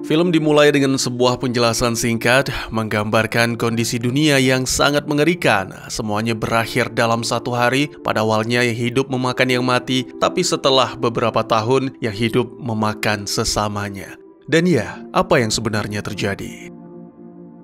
Film dimulai dengan sebuah penjelasan singkat menggambarkan kondisi dunia yang sangat mengerikan. Semuanya berakhir dalam satu hari. Pada awalnya yang hidup memakan yang mati, tapi setelah beberapa tahun yang hidup memakan sesamanya. Dan ya, apa yang sebenarnya terjadi?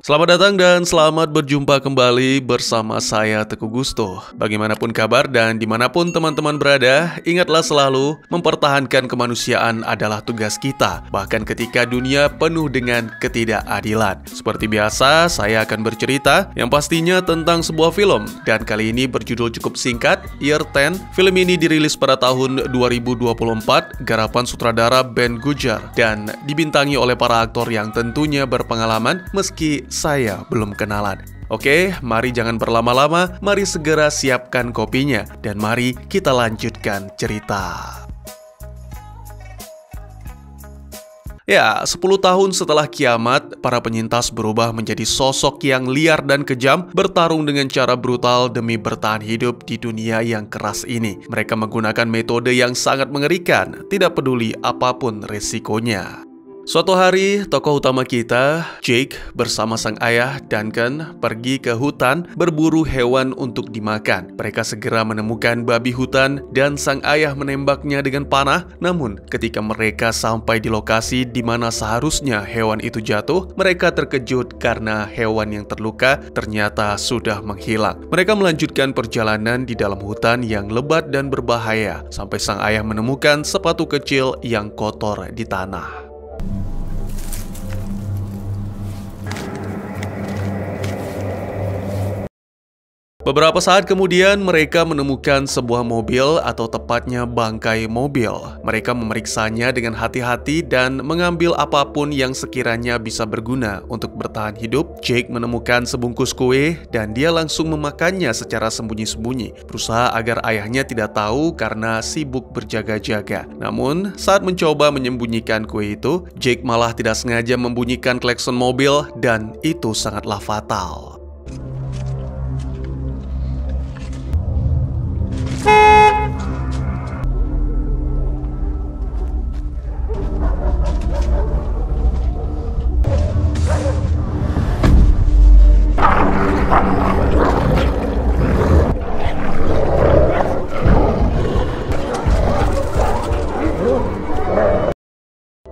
Selamat datang dan selamat berjumpa kembali bersama saya Teguh Gusto. Bagaimanapun kabar dan dimanapun teman-teman berada, ingatlah selalu mempertahankan kemanusiaan adalah tugas kita, bahkan ketika dunia penuh dengan ketidakadilan. Seperti biasa, saya akan bercerita yang pastinya tentang sebuah film, dan kali ini berjudul cukup singkat, Year 10. Film ini dirilis pada tahun 2024, garapan sutradara Ben Gujar, dan dibintangi oleh para aktor yang tentunya berpengalaman meski saya belum kenalan. Oke, mari jangan berlama-lama, mari segera siapkan kopinya, dan mari kita lanjutkan cerita. Ya, 10 tahun setelah kiamat, para penyintas berubah menjadi sosok yang liar dan kejam, bertarung dengan cara brutal demi bertahan hidup di dunia yang keras ini. Mereka menggunakan metode yang sangat mengerikan, tidak peduli apapun resikonya. Suatu hari, tokoh utama kita, Jake, bersama sang ayah, Duncan, pergi ke hutan berburu hewan untuk dimakan. Mereka segera menemukan babi hutan dan sang ayah menembaknya dengan panah. Namun, ketika mereka sampai di lokasi di mana seharusnya hewan itu jatuh, mereka terkejut karena hewan yang terluka ternyata sudah menghilang. Mereka melanjutkan perjalanan di dalam hutan yang lebat dan berbahaya, sampai sang ayah menemukan sepatu kecil yang kotor di tanah. Beberapa saat kemudian mereka menemukan sebuah mobil atau tepatnya bangkai mobil. Mereka memeriksanya dengan hati-hati dan mengambil apapun yang sekiranya bisa berguna untuk bertahan hidup. Jake menemukan sebungkus kue dan dia langsung memakannya secara sembunyi-sembunyi, berusaha agar ayahnya tidak tahu karena sibuk berjaga-jaga. Namun, saat mencoba menyembunyikan kue itu, Jake malah tidak sengaja membunyikan klakson mobil dan itu sangatlah fatal.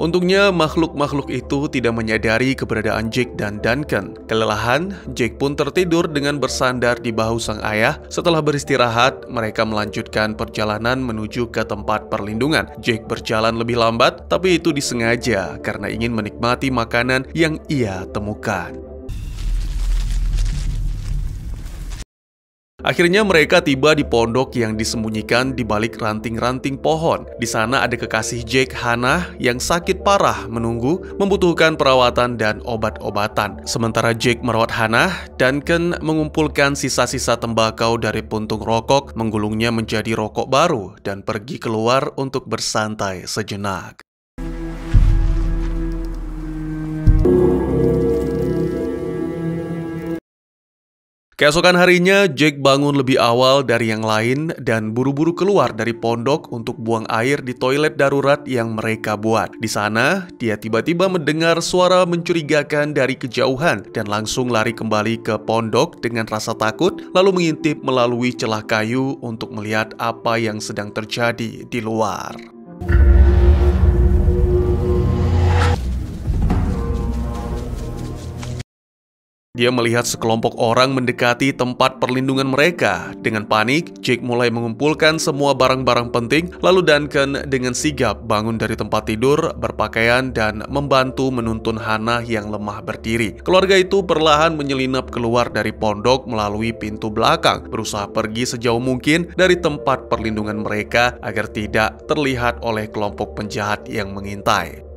Untungnya makhluk-makhluk itu tidak menyadari keberadaan Jake dan Duncan. Kelelahan, Jake pun tertidur dengan bersandar di bahu sang ayah. Setelah beristirahat, mereka melanjutkan perjalanan menuju ke tempat perlindungan. Jake berjalan lebih lambat, tapi itu disengaja karena ingin menikmati makanan yang ia temukan. Akhirnya mereka tiba di pondok yang disembunyikan di balik ranting-ranting pohon. Di sana ada kekasih Jake, Hannah, yang sakit parah menunggu, membutuhkan perawatan dan obat-obatan. Sementara Jake merawat Hannah, Duncan mengumpulkan sisa-sisa tembakau dari puntung rokok, menggulungnya menjadi rokok baru, dan pergi keluar untuk bersantai sejenak. Keesokan harinya, Jake bangun lebih awal dari yang lain dan buru-buru keluar dari pondok untuk buang air di toilet darurat yang mereka buat. Di sana, dia tiba-tiba mendengar suara mencurigakan dari kejauhan dan langsung lari kembali ke pondok dengan rasa takut, lalu mengintip melalui celah kayu untuk melihat apa yang sedang terjadi di luar. Dia melihat sekelompok orang mendekati tempat perlindungan mereka. Dengan panik, Jake mulai mengumpulkan semua barang-barang penting, lalu Duncan dengan sigap bangun dari tempat tidur, berpakaian, dan membantu menuntun Hannah yang lemah berdiri. Keluarga itu perlahan menyelinap keluar dari pondok melalui pintu belakang, berusaha pergi sejauh mungkin dari tempat perlindungan mereka agar tidak terlihat oleh kelompok penjahat yang mengintai.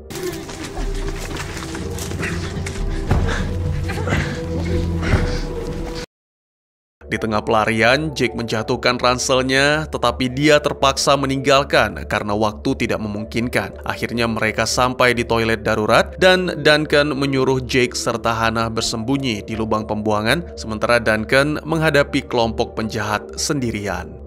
Di tengah pelarian, Jake menjatuhkan ranselnya, tetapi dia terpaksa meninggalkan karena waktu tidak memungkinkan. Akhirnya mereka sampai di toilet darurat dan Duncan menyuruh Jake serta Hannah bersembunyi di lubang pembuangan, sementara Duncan menghadapi kelompok penjahat sendirian.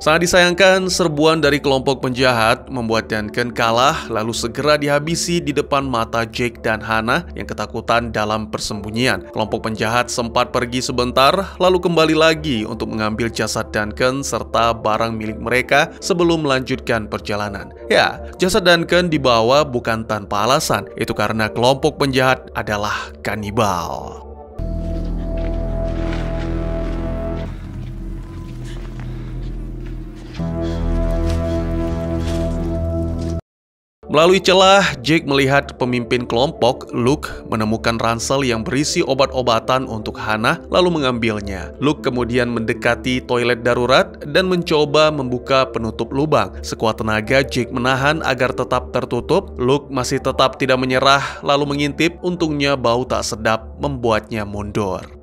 Sangat disayangkan, serbuan dari kelompok penjahat membuat Duncan kalah lalu segera dihabisi di depan mata Jake dan Hannah yang ketakutan dalam persembunyian. Kelompok penjahat sempat pergi sebentar lalu kembali lagi untuk mengambil jasad Duncan serta barang milik mereka sebelum melanjutkan perjalanan. Ya, jasad Duncan dibawa bukan tanpa alasan, itu karena kelompok penjahat adalah kanibal. Melalui celah, Jake melihat pemimpin kelompok, Luke, menemukan ransel yang berisi obat-obatan untuk Hannah, lalu mengambilnya. Luke kemudian mendekati toilet darurat dan mencoba membuka penutup lubang. Sekuat tenaga, Jake menahan agar tetap tertutup. Luke masih tetap tidak menyerah, lalu mengintip. Untungnya bau tak sedap membuatnya mundur.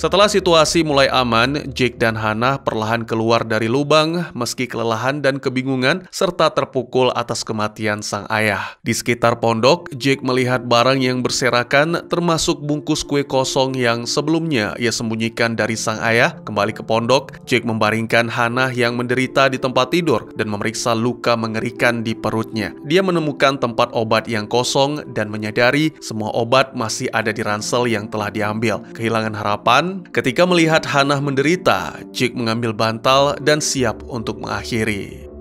Setelah situasi mulai aman, Jake dan Hannah perlahan keluar dari lubang meski kelelahan dan kebingungan serta terpukul atas kematian sang ayah. Di sekitar pondok, Jake melihat barang yang berserakan termasuk bungkus kue kosong yang sebelumnya ia sembunyikan dari sang ayah. Kembali ke pondok, Jake membaringkan Hannah yang menderita di tempat tidur dan memeriksa luka mengerikan di perutnya. Dia menemukan tempat obat yang kosong dan menyadari semua obat masih ada di ransel yang telah diambil. Kehilangan harapan, ketika melihat Hannah menderita, Jake mengambil bantal dan siap untuk mengakhiri.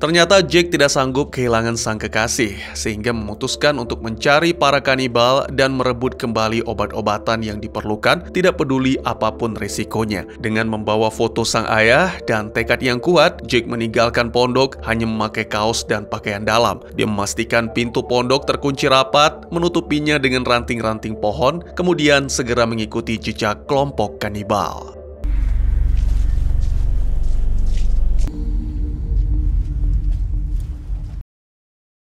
Ternyata Jake tidak sanggup kehilangan sang kekasih, sehingga memutuskan untuk mencari para kanibal dan merebut kembali obat-obatan yang diperlukan, tidak peduli apapun risikonya. Dengan membawa foto sang ayah dan tekad yang kuat, Jake meninggalkan pondok hanya memakai kaos dan pakaian dalam. Dia memastikan pintu pondok terkunci rapat, menutupinya dengan ranting-ranting pohon, kemudian segera mengikuti jejak kelompok kanibal.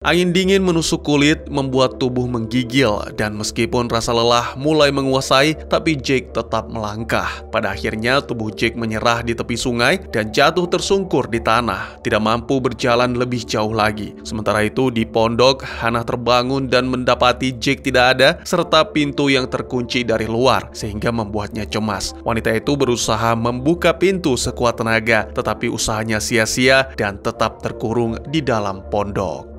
Angin dingin menusuk kulit, membuat tubuh menggigil, dan meskipun rasa lelah mulai menguasai, tapi Jake tetap melangkah. Pada akhirnya, tubuh Jake menyerah di tepi sungai dan jatuh tersungkur di tanah, tidak mampu berjalan lebih jauh lagi. Sementara itu, di pondok, Hannah terbangun dan mendapati Jake tidak ada, serta pintu yang terkunci dari luar, sehingga membuatnya cemas. Wanita itu berusaha membuka pintu sekuat tenaga, tetapi usahanya sia-sia dan tetap terkurung di dalam pondok.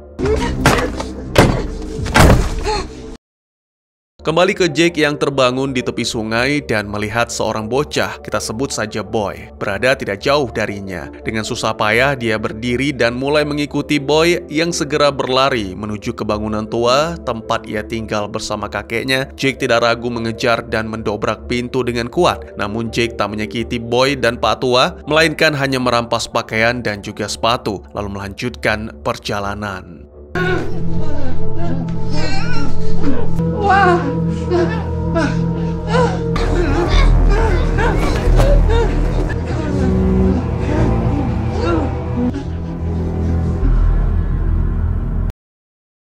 Kembali ke Jake yang terbangun di tepi sungai dan melihat seorang bocah, kita sebut saja Boy, berada tidak jauh darinya. Dengan susah payah dia berdiri dan mulai mengikuti Boy yang segera berlari menuju ke bangunan tua tempat ia tinggal bersama kakeknya. Jake tidak ragu mengejar dan mendobrak pintu dengan kuat. Namun Jake tak menyakiti Boy dan Pak Tua, melainkan hanya merampas pakaian dan juga sepatu, lalu melanjutkan perjalanan.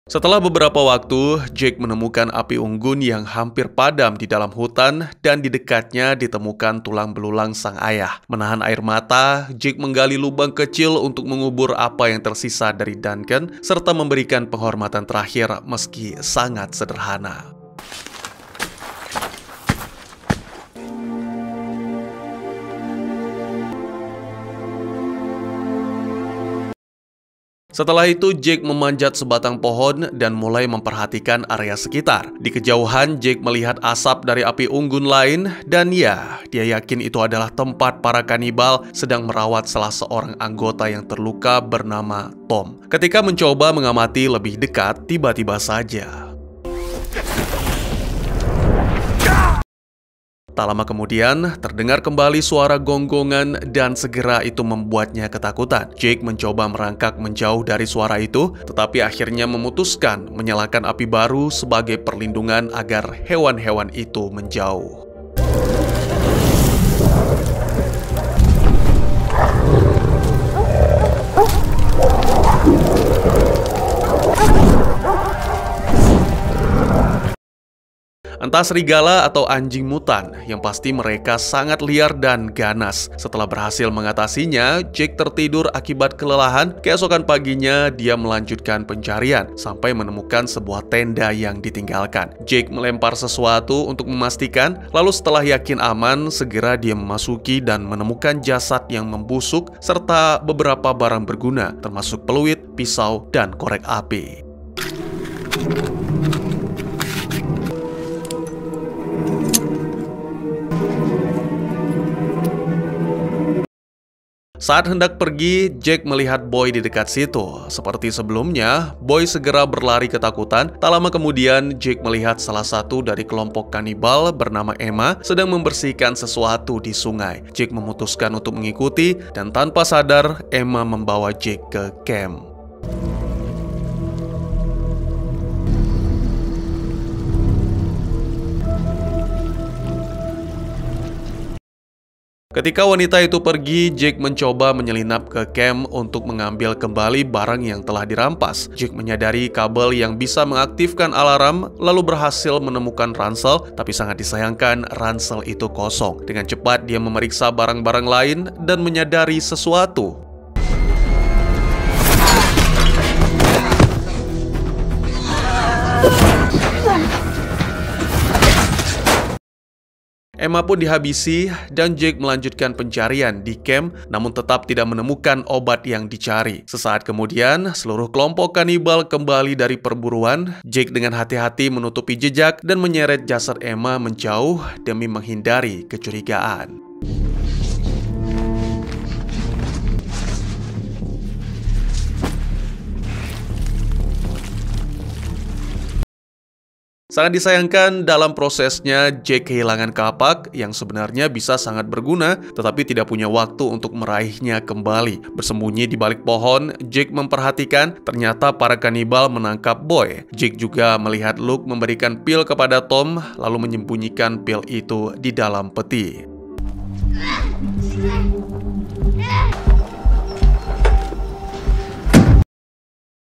Setelah beberapa waktu, Jake menemukan api unggun yang hampir padam di dalam hutan dan di dekatnya ditemukan tulang belulang sang ayah. Menahan air mata, Jake menggali lubang kecil untuk mengubur apa yang tersisa dari Duncan serta memberikan penghormatan terakhir meski sangat sederhana. Setelah itu, Jake memanjat sebatang pohon dan mulai memperhatikan area sekitar. Di kejauhan, Jake melihat asap dari api unggun lain dan ya, dia yakin itu adalah tempat para kanibal sedang merawat salah seorang anggota yang terluka bernama Tom. Ketika mencoba mengamati lebih dekat, tiba-tiba saja tak lama kemudian, terdengar kembali suara gonggongan dan segera itu membuatnya ketakutan. Jake mencoba merangkak menjauh dari suara itu, tetapi akhirnya memutuskan menyalakan api baru sebagai perlindungan agar hewan-hewan itu menjauh. Entah serigala atau anjing mutan, yang pasti mereka sangat liar dan ganas. Setelah berhasil mengatasinya, Jake tertidur akibat kelelahan. Keesokan paginya, dia melanjutkan pencarian sampai menemukan sebuah tenda yang ditinggalkan. Jake melempar sesuatu untuk memastikan, lalu setelah yakin aman, segera dia memasuki dan menemukan jasad yang membusuk serta beberapa barang berguna, termasuk peluit, pisau, dan korek api. Saat hendak pergi, Jake melihat Boy di dekat situ. Seperti sebelumnya, Boy segera berlari ketakutan. Tak lama kemudian, Jake melihat salah satu dari kelompok kanibal bernama Emma sedang membersihkan sesuatu di sungai. Jake memutuskan untuk mengikuti, dan tanpa sadar, Emma membawa Jake ke camp. Ketika wanita itu pergi, Jake mencoba menyelinap ke camp untuk mengambil kembali barang yang telah dirampas. Jake menyadari kabel yang bisa mengaktifkan alarm, lalu berhasil menemukan ransel, tapi sangat disayangkan ransel itu kosong. Dengan cepat dia memeriksa barang-barang lain dan menyadari sesuatu. Emma pun dihabisi dan Jake melanjutkan pencarian di camp, namun tetap tidak menemukan obat yang dicari. Sesaat kemudian, seluruh kelompok kanibal kembali dari perburuan. Jake dengan hati-hati menutupi jejak dan menyeret jasad Emma menjauh demi menghindari kecurigaan. Sangat disayangkan dalam prosesnya, Jake kehilangan kapak yang sebenarnya bisa sangat berguna, tetapi tidak punya waktu untuk meraihnya kembali. Bersembunyi di balik pohon, Jake memperhatikan ternyata para kanibal menangkap Boy. Jake juga melihat Luke memberikan pil kepada Tom, lalu menyembunyikan pil itu di dalam peti.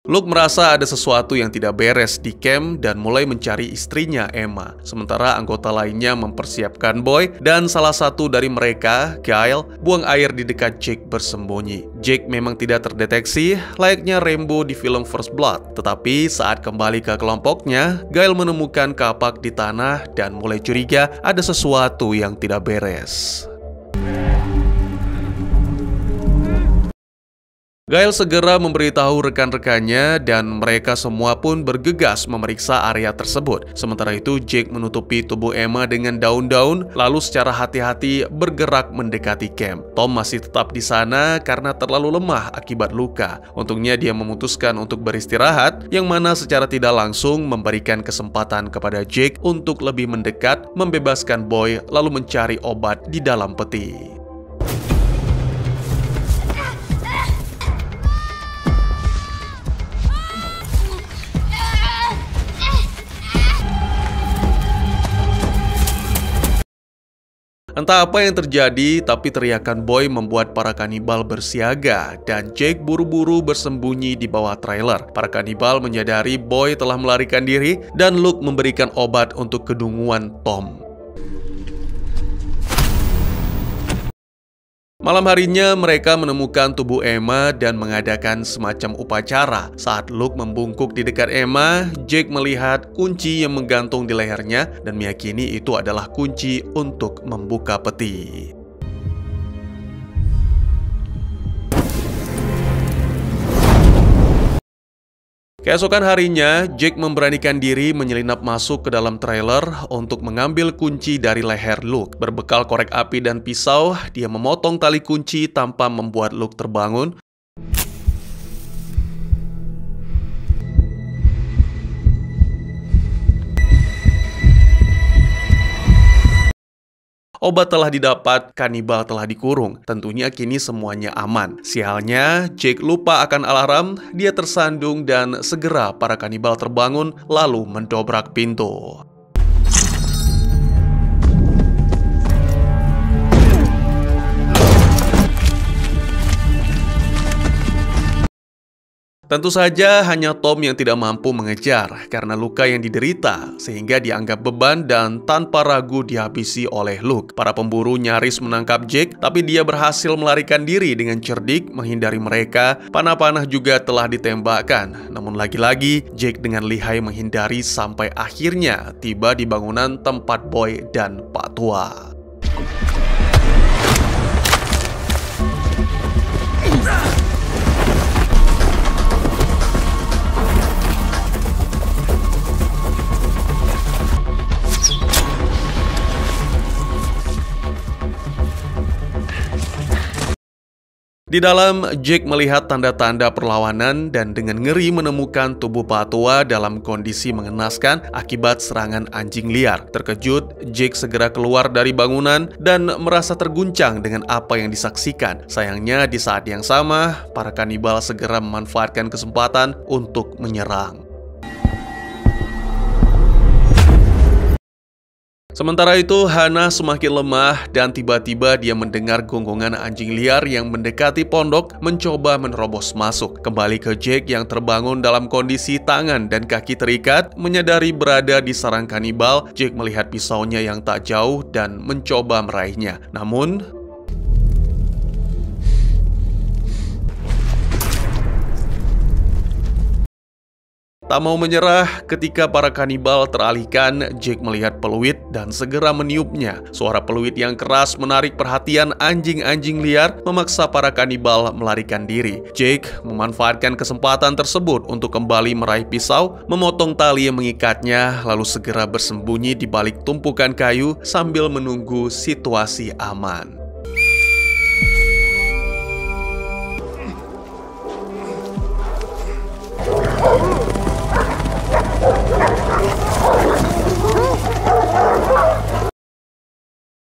Luke merasa ada sesuatu yang tidak beres di camp dan mulai mencari istrinya Emma. Sementara anggota lainnya mempersiapkan Boy dan salah satu dari mereka, Kyle, buang air di dekat Jake bersembunyi. Jake memang tidak terdeteksi layaknya Rambo di film First Blood. Tetapi saat kembali ke kelompoknya, Kyle menemukan kapak di tanah dan mulai curiga ada sesuatu yang tidak beres. Kyle segera memberitahu rekan-rekannya dan mereka semua pun bergegas memeriksa area tersebut. Sementara itu, Jake menutupi tubuh Emma dengan daun-daun, lalu secara hati-hati bergerak mendekati camp. Tom masih tetap di sana karena terlalu lemah akibat luka. Untungnya dia memutuskan untuk beristirahat, yang mana secara tidak langsung memberikan kesempatan kepada Jake untuk lebih mendekat, membebaskan Boy, lalu mencari obat di dalam peti. Entah apa yang terjadi, tapi teriakan Boy membuat para kanibal bersiaga dan Jake buru-buru bersembunyi di bawah trailer. Para kanibal menyadari Boy telah melarikan diri dan Luke memberikan obat untuk kedunguan Tom. Malam harinya mereka menemukan tubuh Emma dan mengadakan semacam upacara. Saat Luke membungkuk di dekat Emma, Jake melihat kunci yang menggantung di lehernya dan meyakini itu adalah kunci untuk membuka peti. Keesokan harinya, Jake memberanikan diri menyelinap masuk ke dalam trailer untuk mengambil kunci dari leher Luke. Berbekal korek api dan pisau, dia memotong tali kunci tanpa membuat Luke terbangun. Obat telah didapat, kanibal telah dikurung. Tentunya kini semuanya aman. Sialnya, Jake lupa akan alarm, dia tersandung dan segera para kanibal terbangun lalu mendobrak pintu. Tentu saja hanya Tom yang tidak mampu mengejar karena luka yang diderita, sehingga dianggap beban dan tanpa ragu dihabisi oleh Luke. Para pemburu nyaris menangkap Jake, tapi dia berhasil melarikan diri dengan cerdik menghindari mereka. Panah-panah juga telah ditembakkan, namun lagi-lagi Jake dengan lihai menghindari sampai akhirnya tiba di bangunan tempat Boy dan Pak Tua. Di dalam, Jake melihat tanda-tanda perlawanan dan dengan ngeri menemukan tubuh Pak Tua dalam kondisi mengenaskan akibat serangan anjing liar. Terkejut, Jake segera keluar dari bangunan dan merasa terguncang dengan apa yang disaksikan. Sayangnya, di saat yang sama, para kanibal segera memanfaatkan kesempatan untuk menyerang. Sementara itu, Hana semakin lemah dan tiba-tiba dia mendengar gonggongan anjing liar yang mendekati pondok mencoba menerobos masuk. Kembali ke Jake yang terbangun dalam kondisi tangan dan kaki terikat, menyadari berada di sarang kanibal. Jake melihat pisaunya yang tak jauh dan mencoba meraihnya. Namun, tak mau menyerah, ketika para kanibal teralihkan, Jake melihat peluit dan segera meniupnya. Suara peluit yang keras menarik perhatian anjing-anjing liar, memaksa para kanibal melarikan diri. Jake memanfaatkan kesempatan tersebut untuk kembali meraih pisau, memotong tali yang mengikatnya, lalu segera bersembunyi di balik tumpukan kayu sambil menunggu situasi aman.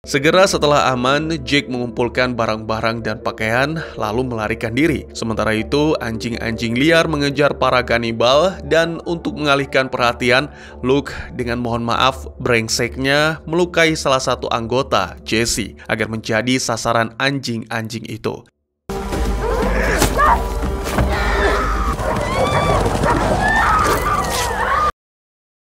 Segera setelah aman, Jake mengumpulkan barang-barang dan pakaian, lalu melarikan diri. Sementara itu, anjing-anjing liar mengejar para kanibal, dan untuk mengalihkan perhatian, Luke dengan mohon maaf brengseknya melukai salah satu anggota, Jesse, agar menjadi sasaran anjing-anjing itu.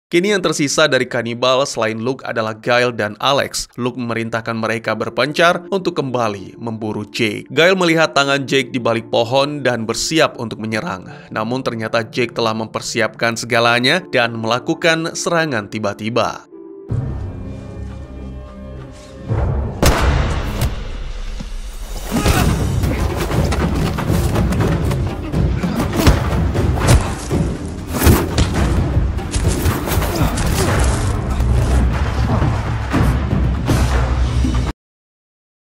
Kini yang tersisa dari kanibal selain Luke adalah Gail dan Alex. Luke memerintahkan mereka berpencar untuk kembali memburu Jake. Gail melihat tangan Jake di balik pohon dan bersiap untuk menyerang. Namun ternyata Jake telah mempersiapkan segalanya dan melakukan serangan tiba-tiba.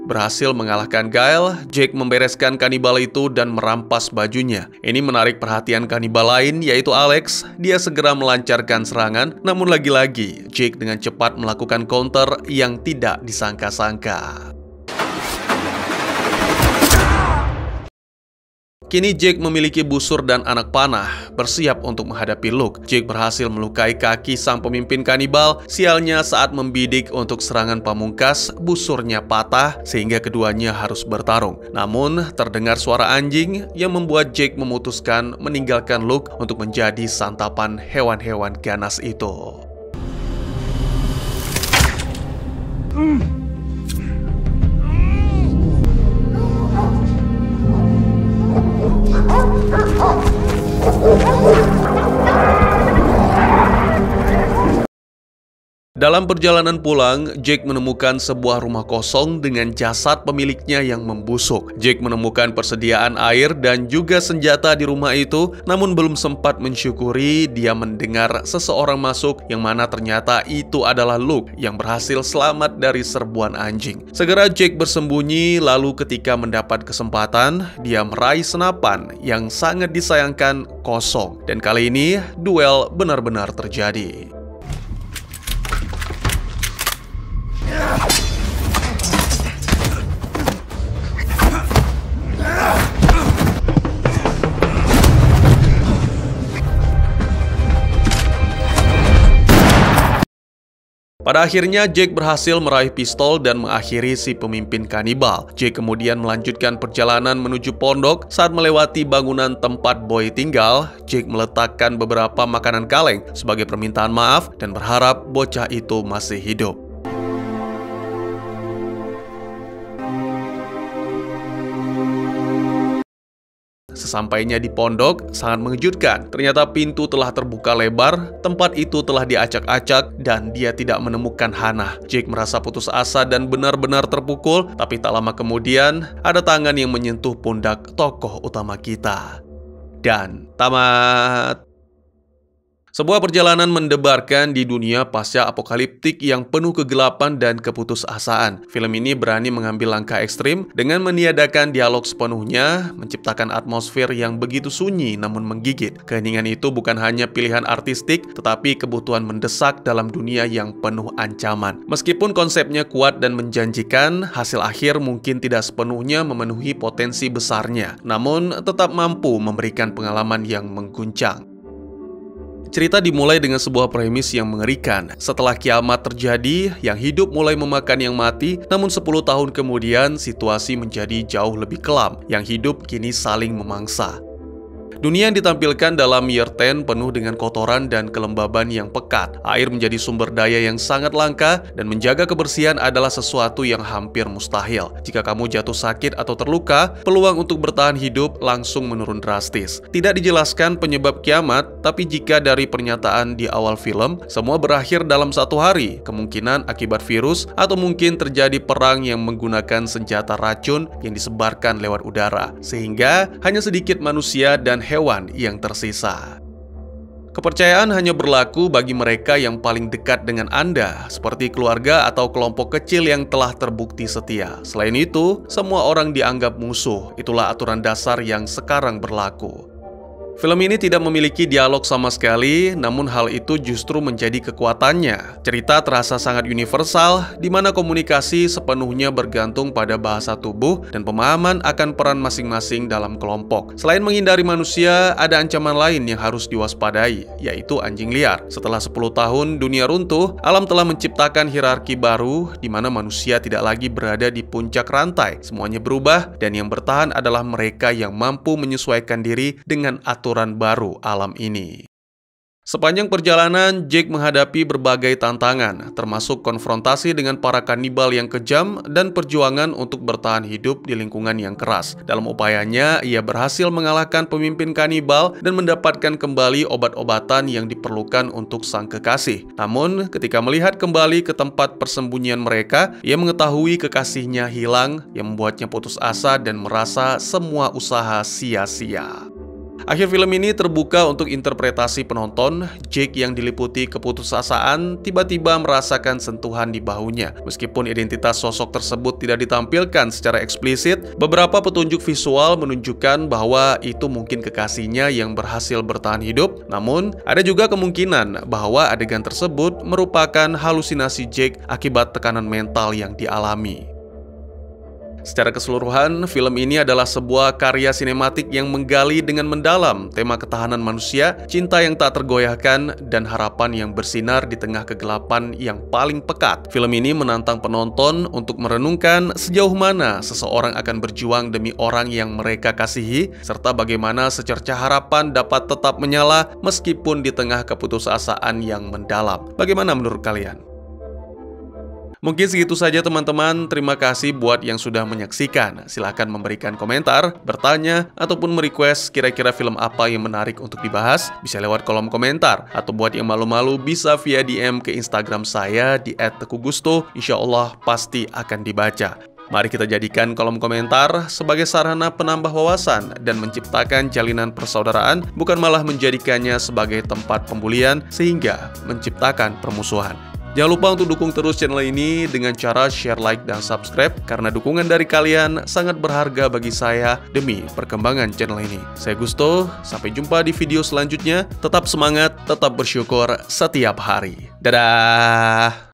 Berhasil mengalahkan Gail, Jake membereskan kanibal itu dan merampas bajunya. Ini menarik perhatian kanibal lain, yaitu Alex. Dia segera melancarkan serangan, namun lagi-lagi Jake dengan cepat melakukan counter yang tidak disangka-sangka. Kini Jake memiliki busur dan anak panah, bersiap untuk menghadapi Luke. Jake berhasil melukai kaki sang pemimpin kanibal. Sialnya saat membidik untuk serangan pamungkas, busurnya patah sehingga keduanya harus bertarung. Namun, terdengar suara anjing yang membuat Jake memutuskan meninggalkan Luke untuk menjadi santapan hewan-hewan ganas itu. Dalam perjalanan pulang, Jake menemukan sebuah rumah kosong dengan jasad pemiliknya yang membusuk. Jake menemukan persediaan air dan juga senjata di rumah itu, namun belum sempat mensyukuri dia mendengar seseorang masuk yang mana ternyata itu adalah Luke yang berhasil selamat dari serbuan anjing. Segera Jake bersembunyi, lalu ketika mendapat kesempatan, dia meraih senapan yang sangat disayangkan kosong. Dan kali ini, duel benar-benar terjadi. Pada akhirnya, Jake berhasil meraih pistol dan mengakhiri si pemimpin kanibal. Jake kemudian melanjutkan perjalanan menuju pondok. Saat melewati bangunan tempat Boy tinggal, Jake meletakkan beberapa makanan kaleng sebagai permintaan maaf dan berharap bocah itu masih hidup. Sesampainya di pondok, sangat mengejutkan. Ternyata pintu telah terbuka lebar, tempat itu telah diacak-acak, dan dia tidak menemukan Hannah. Jake merasa putus asa dan benar-benar terpukul, tapi tak lama kemudian, ada tangan yang menyentuh pundak tokoh utama kita. Dan tamat. Sebuah perjalanan mendebarkan di dunia pasca apokaliptik yang penuh kegelapan dan keputusasaan. Film ini berani mengambil langkah ekstrim dengan meniadakan dialog sepenuhnya, menciptakan atmosfer yang begitu sunyi namun menggigit. Keheningan itu bukan hanya pilihan artistik, tetapi kebutuhan mendesak dalam dunia yang penuh ancaman. Meskipun konsepnya kuat dan menjanjikan, hasil akhir mungkin tidak sepenuhnya memenuhi potensi besarnya, namun tetap mampu memberikan pengalaman yang mengguncang. Cerita dimulai dengan sebuah premis yang mengerikan. Setelah kiamat terjadi, yang hidup mulai memakan yang mati, namun 10 tahun kemudian situasi menjadi jauh lebih kelam. Yang hidup kini saling memangsa. Dunia yang ditampilkan dalam Year 10 penuh dengan kotoran dan kelembaban yang pekat. Air menjadi sumber daya yang sangat langka, dan menjaga kebersihan adalah sesuatu yang hampir mustahil. Jika kamu jatuh sakit atau terluka, peluang untuk bertahan hidup langsung menurun drastis. Tidak dijelaskan penyebab kiamat, tapi jika dari pernyataan di awal film, semua berakhir dalam 1 hari. Kemungkinan akibat virus, atau mungkin terjadi perang yang menggunakan senjata racun yang disebarkan lewat udara. Sehingga hanya sedikit manusia dan hewan yang tersisa. Kepercayaan hanya berlaku bagi mereka yang paling dekat dengan Anda, seperti keluarga atau kelompok kecil yang telah terbukti setia. Selain itu, semua orang dianggap musuh. Itulah aturan dasar yang sekarang berlaku. Film ini tidak memiliki dialog sama sekali, namun hal itu justru menjadi kekuatannya. Cerita terasa sangat universal, di mana komunikasi sepenuhnya bergantung pada bahasa tubuh dan pemahaman akan peran masing-masing dalam kelompok. Selain menghindari manusia, ada ancaman lain yang harus diwaspadai, yaitu anjing liar. Setelah 10 tahun dunia runtuh, alam telah menciptakan hierarki baru, di mana manusia tidak lagi berada di puncak rantai. Semuanya berubah, dan yang bertahan adalah mereka yang mampu menyesuaikan diri dengan aturan baru alam ini. Sepanjang perjalanan, Jake menghadapi berbagai tantangan, termasuk konfrontasi dengan para kanibal yang kejam dan perjuangan untuk bertahan hidup di lingkungan yang keras. Dalam upayanya, ia berhasil mengalahkan pemimpin kanibal dan mendapatkan kembali obat-obatan yang diperlukan untuk sang kekasih. Namun, ketika melihat kembali ke tempat persembunyian mereka, ia mengetahui kekasihnya hilang, yang membuatnya putus asa dan merasa semua usaha sia-sia. Akhir film ini terbuka untuk interpretasi penonton. Jake yang diliputi keputusasaan tiba-tiba merasakan sentuhan di bahunya. Meskipun identitas sosok tersebut tidak ditampilkan secara eksplisit, beberapa petunjuk visual menunjukkan bahwa itu mungkin kekasihnya yang berhasil bertahan hidup. Namun, ada juga kemungkinan bahwa adegan tersebut merupakan halusinasi Jake akibat tekanan mental yang dialami. Secara keseluruhan, film ini adalah sebuah karya sinematik yang menggali dengan mendalam tema ketahanan manusia, cinta yang tak tergoyahkan, dan harapan yang bersinar di tengah kegelapan yang paling pekat. Film ini menantang penonton untuk merenungkan sejauh mana seseorang akan berjuang demi orang yang mereka kasihi, serta bagaimana secercah harapan dapat tetap menyala meskipun di tengah keputusasaan yang mendalam. Bagaimana menurut kalian? Mungkin segitu saja teman-teman, terima kasih buat yang sudah menyaksikan. Silahkan memberikan komentar, bertanya, ataupun merequest kira-kira film apa yang menarik untuk dibahas. Bisa lewat kolom komentar, atau buat yang malu-malu bisa via DM ke Instagram saya di @tekugusto. Insya Allah pasti akan dibaca. Mari kita jadikan kolom komentar sebagai sarana penambah wawasan dan menciptakan jalinan persaudaraan, bukan malah menjadikannya sebagai tempat pembulian sehingga menciptakan permusuhan. Jangan lupa untuk dukung terus channel ini dengan cara share, like, dan subscribe, karena dukungan dari kalian sangat berharga bagi saya demi perkembangan channel ini. Saya Gusto, sampai jumpa di video selanjutnya. Tetap semangat, tetap bersyukur setiap hari. Dadah!